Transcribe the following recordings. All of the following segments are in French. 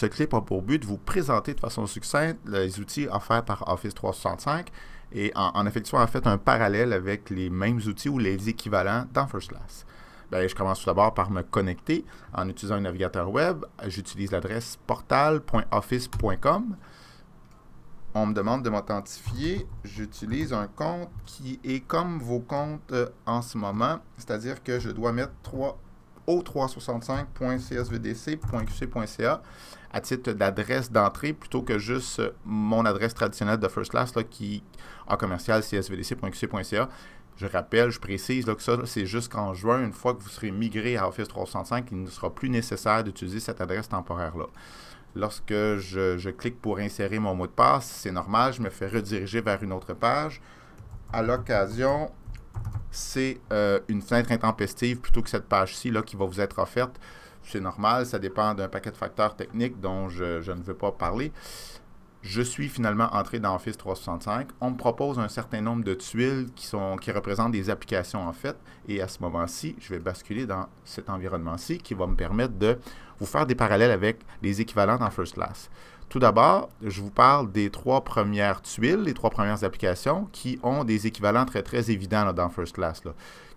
Ce clip a pour but de vous présenter de façon succincte les outils offerts par Office 365 et en effectuant en fait un parallèle avec les mêmes outils ou les équivalents dans First Class. Bien, je commence tout d'abord par me connecter en utilisant un navigateur web. J'utilise l'adresse portal.office.com. On me demande de m'authentifier. J'utilise un compte qui est comme vos comptes en ce moment, c'est-à-dire que je dois mettre o365.csvdc.qc.ca à titre d'adresse d'entrée plutôt que juste mon adresse traditionnelle de First Class là, qui en commercial csvdc.qc.ca. Je rappelle, je précise là, que ça, c'est jusqu'en juin, une fois que vous serez migré à Office 365, il ne sera plus nécessaire d'utiliser cette adresse temporaire-là. Lorsque je clique pour insérer mon mot de passe, c'est normal, je me fais rediriger vers une autre page. À l'occasion, c'est une fenêtre intempestive plutôt que cette page-ci là, qui va vous être offerte. C'est normal, ça dépend d'un paquet de facteurs techniques dont je ne veux pas parler. Je suis finalement entré dans Office 365. On me propose un certain nombre de tuiles qui représentent des applications en fait. Et à ce moment-ci, je vais basculer dans cet environnement-ci qui va me permettre de vous faire des parallèles avec les équivalents dans First Class. Tout d'abord, je vous parle des 3 premières tuiles, les 3 premières applications qui ont des équivalents très, très évidents là, dans First Class. Là.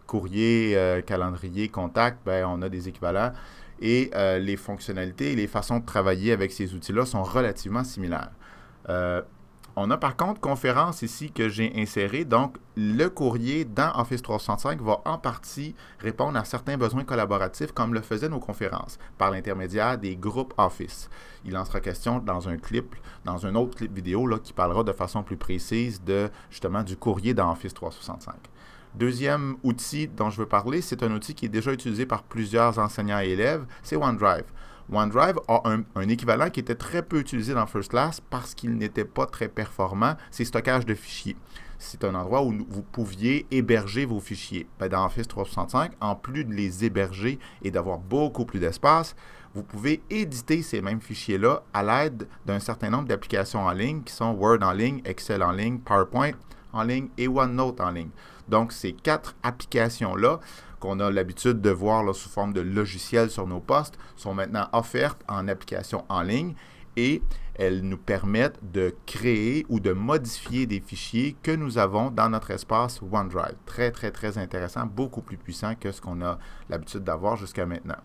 Courrier, calendrier, contact, ben, on a des équivalents. Et les fonctionnalités et les façons de travailler avec ces outils-là sont relativement similaires. On a par contre conférence ici que j'ai inséré. Donc, le courrier dans Office 365 va en partie répondre à certains besoins collaboratifs comme le faisaient nos conférences par l'intermédiaire des groupes Office. Il en sera question dans un autre clip vidéo là, qui parlera de façon plus précise justement du courrier dans Office 365. Deuxième outil dont je veux parler, c'est un outil qui est déjà utilisé par plusieurs enseignants et élèves, c'est OneDrive. OneDrive a un équivalent qui était très peu utilisé dans First Class parce qu'il n'était pas très performant, c'est stockage de fichiers. C'est un endroit où vous pouviez héberger vos fichiers. Dans Office 365, en plus de les héberger et d'avoir beaucoup plus d'espace, vous pouvez éditer ces mêmes fichiers-là à l'aide d'un certain nombre d'applications en ligne qui sont Word en ligne, Excel en ligne, PowerPoint en ligne et OneNote en ligne. Donc, ces 4 applications-là qu'on a l'habitude de voir là, sous forme de logiciels sur nos postes sont maintenant offertes en application en ligne et elles nous permettent de créer ou de modifier des fichiers que nous avons dans notre espace OneDrive. Très, très, très intéressant, beaucoup plus puissant que ce qu'on a l'habitude d'avoir jusqu'à maintenant.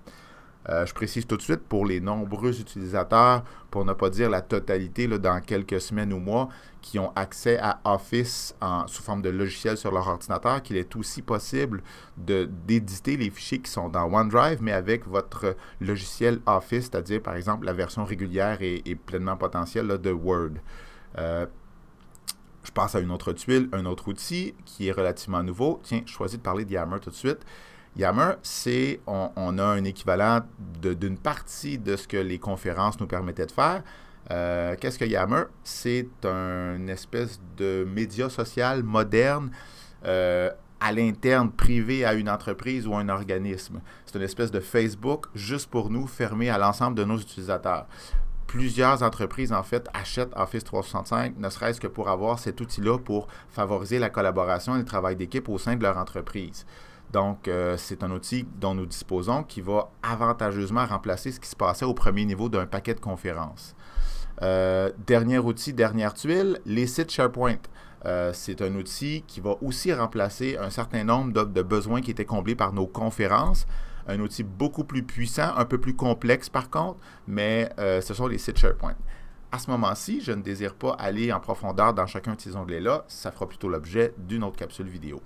Je précise tout de suite pour les nombreux utilisateurs, pour ne pas dire la totalité là, dans quelques semaines ou mois, qui ont accès à Office sous forme de logiciel sur leur ordinateur, qu'il est aussi possible d'éditer les fichiers qui sont dans OneDrive, mais avec votre logiciel Office, c'est-à-dire par exemple la version régulière et pleinement potentielle là, de Word. Je passe à une autre tuile, un autre outil qui est relativement nouveau. Tiens, je choisis de parler de Yammer tout de suite. Yammer, on a un équivalent d'une partie de ce que les conférences nous permettaient de faire. Qu'est-ce que Yammer? C'est une espèce de média social moderne à l'interne, privé à une entreprise ou un organisme. C'est une espèce de Facebook juste pour nous, fermé à l'ensemble de nos utilisateurs. Plusieurs entreprises, en fait, achètent Office 365, ne serait-ce que pour avoir cet outil-là pour favoriser la collaboration et le travail d'équipe au sein de leur entreprise. Donc, c'est un outil dont nous disposons qui va avantageusement remplacer ce qui se passait au premier niveau d'un paquet de conférences. Dernier outil, dernière tuile, les sites SharePoint. C'est un outil qui va aussi remplacer un certain nombre de besoins qui étaient comblés par nos conférences. Un outil beaucoup plus puissant, un peu plus complexe par contre, mais ce sont les sites SharePoint. À ce moment-ci, je ne désire pas aller en profondeur dans chacun de ces onglets-là. Ça fera plutôt l'objet d'une autre capsule vidéo.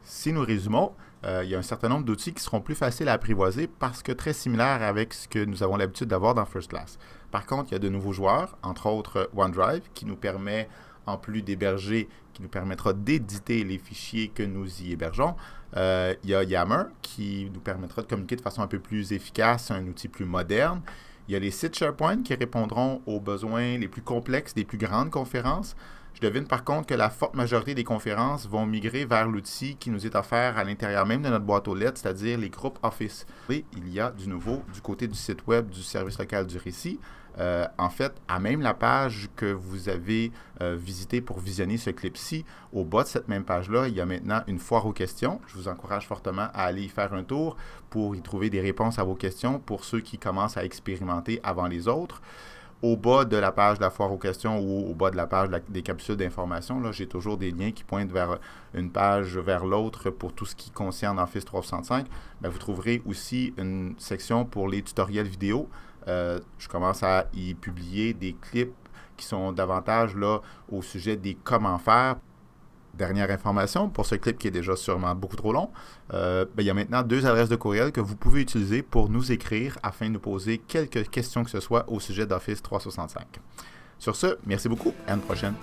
Si nous résumons, il y a un certain nombre d'outils qui seront plus faciles à apprivoiser parce que très similaires avec ce que nous avons l'habitude d'avoir dans First Class. Par contre, il y a de nouveaux joueurs, entre autres OneDrive, qui nous permet, en plus d'héberger, qui nous permettra d'éditer les fichiers que nous y hébergeons. Il y a Yammer, qui nous permettra de communiquer de façon un peu plus efficace, un outil plus moderne. Il y a les sites SharePoint qui répondront aux besoins les plus complexes des plus grandes conférences. Je devine par contre que la forte majorité des conférences vont migrer vers l'outil qui nous est offert à l'intérieur même de notre boîte aux lettres, c'est-à-dire les groupes Office. Et il y a du nouveau du côté du site web du service local du récit. En fait, à même la page que vous avez visitée pour visionner ce clip-ci, au bas de cette même page-là, il y a maintenant une foire aux questions. Je vous encourage fortement à aller y faire un tour pour y trouver des réponses à vos questions pour ceux qui commencent à expérimenter avant les autres. Au bas de la page de la foire aux questions ou au bas de la page des capsules d'information, là, j'ai toujours des liens qui pointent vers une page vers l'autre pour tout ce qui concerne Office 365. Bien, vous trouverez aussi une section pour les tutoriels vidéo. Je commence à y publier des clips qui sont davantage là au sujet des comment faire. Dernière information, pour ce clip qui est déjà sûrement beaucoup trop long, il y a maintenant 2 adresses de courriel que vous pouvez utiliser pour nous écrire afin de nous poser quelques questions que ce soit au sujet d'Office 365. Sur ce, merci beaucoup et à une prochaine.